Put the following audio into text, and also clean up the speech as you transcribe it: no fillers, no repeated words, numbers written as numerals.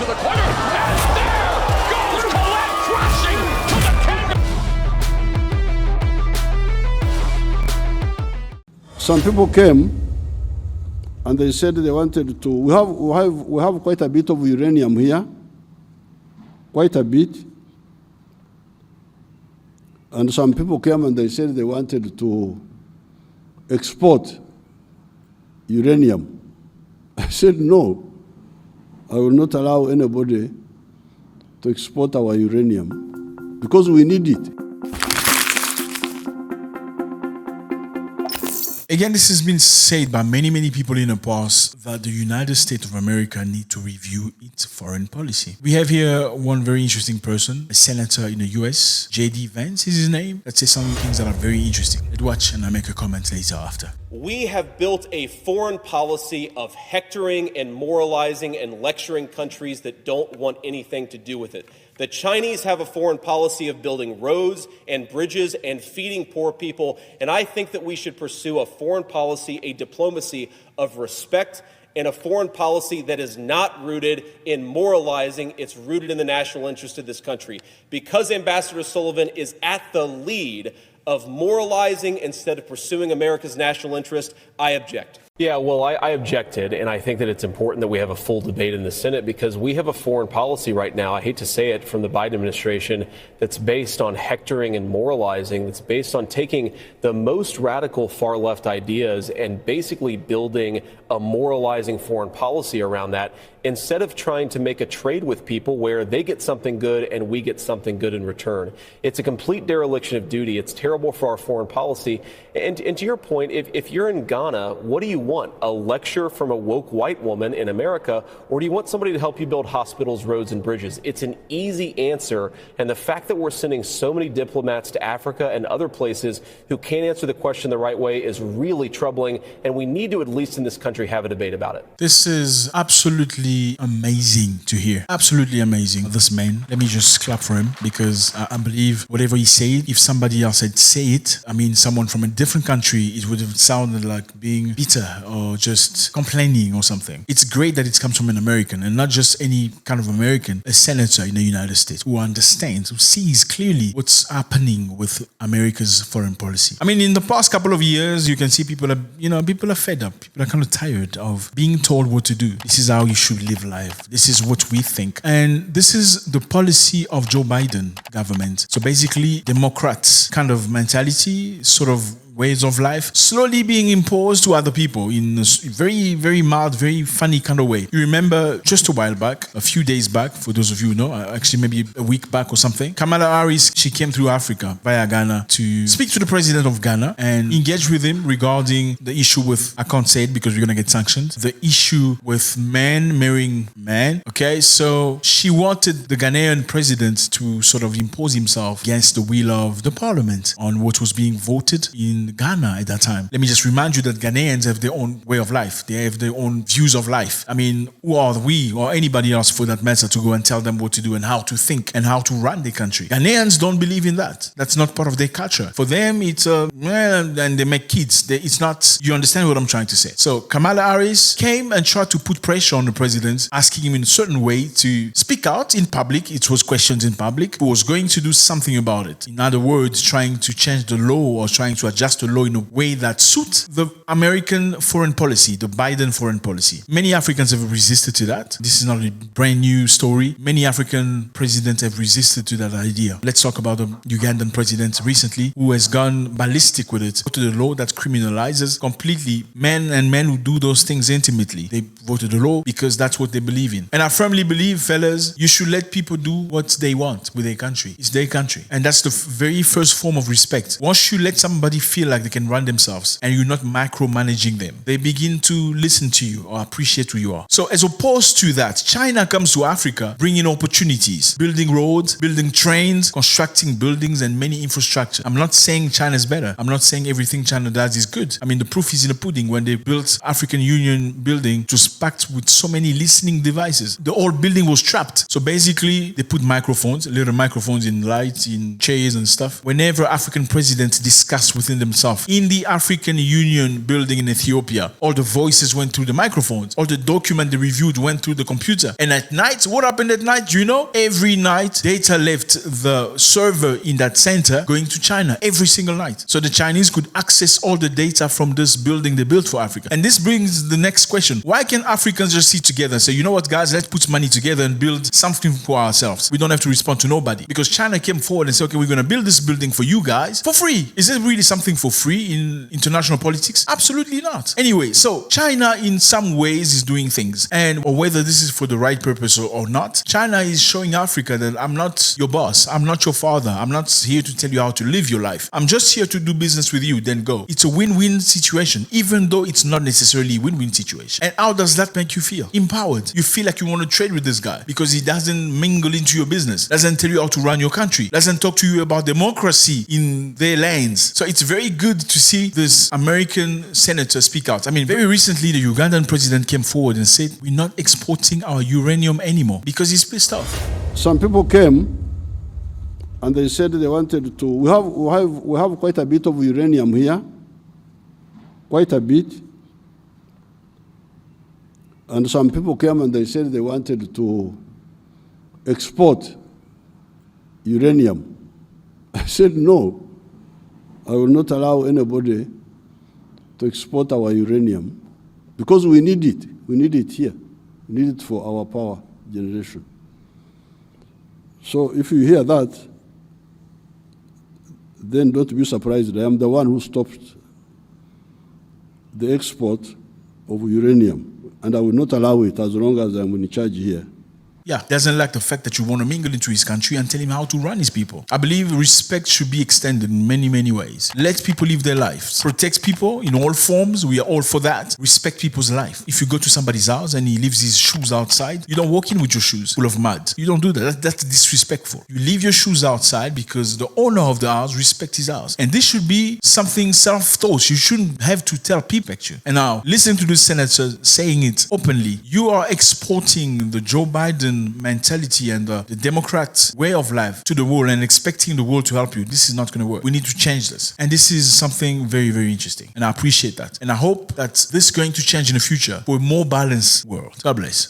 to the corner, and there goes Colette crashing to the canvas. Some people came and they said they wanted to. We have quite a bit of uranium here, quite a bit. And some people came and they said they wanted to export uranium. I said, no, I will not allow anybody to export our uranium because we need it. Again, this has been said by many people in the past that the United States of America need to review its foreign policy. We have here one very interesting person, a senator in the US, J.D. Vance is his name. Let's say some things that are very interesting. Let's watch and I'll make a comment later after. We have built a foreign policy of hectoring and moralizing and lecturing countries that don't want anything to do with it. The Chinese have a foreign policy of building roads and bridges and feeding poor people, and I think that we should pursue a foreign policy, a diplomacy of respect, and a foreign policy that is not rooted in moralizing. It's rooted in the national interest of this country. Because Ambassador Sullivan is at the lead of moralizing instead of pursuing America's national interest, I object. Yeah, well, I objected, and I think that it's important that we have a full debate in the Senate because we have a foreign policy right now, I hate to say it, from the Biden administration that's based on hectoring and moralizing, that's based on taking the most radical far-left ideas and basically building a moralizing foreign policy around that instead of trying to make a trade with people where they get something good and we get something good in return. It's a complete dereliction of duty. It's terrible for our foreign policy. And to your point, if you're in Ghana, what do you want? A lecture from a woke white woman in America, or do you want somebody to help you build hospitals, roads, and bridges? It's an easy answer, and the fact that we're sending so many diplomats to Africa and other places who can't answer the question the right way is really troubling, and we need to, at least in this country, have a debate about it. This is absolutely amazing to hear. Absolutely amazing. This man, let me just clap for him because I believe whatever he said, if somebody else had said it, I mean, someone from a different country, it would have sounded like being bitter or just complaining or something. It's great that it comes from an American and not just any kind of American, a senator in the United States who understands, who sees clearly what's happening with America's foreign policy. I mean, in the past couple of years, you can see people are fed up. People are kind of tired of being told what to do. This is how you should live life. This is what we think. And this is the policy of Joe Biden government. So basically, Democrats kind of mentality, sort of ways of life slowly being imposed to other people in a very, very mild, very funny kind of way. You remember just a while back, a few days back, for those of you who know, actually maybe a week back or something, Kamala Harris, she came through Africa via Ghana to speak to the president of Ghana and engage with him regarding the issue with, I can't say it because we're going to get sanctioned, the issue with men marrying men. Okay, so she wanted the Ghanaian president to sort of impose himself against the will of the parliament on what was being voted in Ghana at that time. Let me just remind you that Ghanaians have their own way of life. They have their own views of life. I mean, who are we or anybody else for that matter to go and tell them what to do and how to think and how to run the country? Ghanaians don't believe in that. That's not part of their culture. For them, it's and they make kids. It's not, you understand what I'm trying to say. So Kamala Harris came and tried to put pressure on the president, asking him in a certain way to speak out in public. It was questioned in public. He was going to do something about it. In other words, trying to change the law or trying to adjust the law in a way that suits the American foreign policy, the Biden foreign policy. Many Africans have resisted to that. This is not a brand new story. Many African presidents have resisted to that idea. Let's talk about the Ugandan president recently who has gone ballistic with it. Voted a law that criminalizes completely men who do those things intimately. They voted a law because that's what they believe in. And I firmly believe, fellas, you should let people do what they want with their country. It's their country. And that's the very first form of respect. Once you let somebody feel like they can run themselves and you're not micromanaging them, they begin to listen to you or appreciate who you are. So as opposed to that, China comes to Africa bringing opportunities, building roads, building trains, constructing buildings and many infrastructure. I'm not saying China's better. I'm not saying everything China does is good. I mean, the proof is in the pudding. When they built African Union building, it was packed with so many listening devices. The whole building was trapped. So basically, they put microphones, little microphones in lights, in chairs and stuff. Whenever African presidents discuss within themselves himself. In the African Union building in Ethiopia, all the voices went through the microphones. All the document they reviewed went through the computer. And at night, what happened at night? Do you know? Every night, data left the server in that center going to China every single night. So the Chinese could access all the data from this building they built for Africa. And this brings the next question. Why can Africans just sit together and say, you know what, guys, let's put money together and build something for ourselves. We don't have to respond to nobody. Because China came forward and said, okay, we're going to build this building for you guys for free. Is it really something for free in international politics? Absolutely not. Anyway, so China in some ways is doing things. And whether this is for the right purpose or not, China is showing Africa that I'm not your boss. I'm not your father. I'm not here to tell you how to live your life. I'm just here to do business with you, then go. It's a win-win situation, even though it's not necessarily a win-win situation. And how does that make you feel? Empowered. You feel like you want to trade with this guy because he doesn't mingle into your business, doesn't tell you how to run your country, doesn't talk to you about democracy in their lands. So it's very good to see this American senator speak out. I mean, very recently, the Ugandan president came forward and said, we're not exporting our uranium anymore because he's pissed off. Some people came and they said they wanted to. We have quite a bit of uranium here, quite a bit. And some people came and they said they wanted to export uranium. I said no, I will not allow anybody to export our uranium because we need it. We need it here. We need it for our power generation. So if you hear that, then don't be surprised. I am the one who stopped the export of uranium, and I will not allow it as long as I'm in charge here. Yeah, doesn't like the fact that you want to mingle into his country and tell him how to run his people. I believe respect should be extended in many, many ways. Let people live their lives. Protect people in all forms. We are all for that. Respect people's life. If you go to somebody's house and he leaves his shoes outside, you don't walk in with your shoes full of mud. You don't do that. That's disrespectful. You leave your shoes outside because the owner of the house respects his house. And this should be something self-taught. You shouldn't have to tell people. And now, listen to the senator saying it openly. You are exporting the Joe Biden mentality and the Democrat way of life to the world and expecting the world to help you. This is not going to work. We need to change this. And this is something very, very interesting. And I appreciate that. And I hope that this is going to change in the future for a more balanced world. God bless.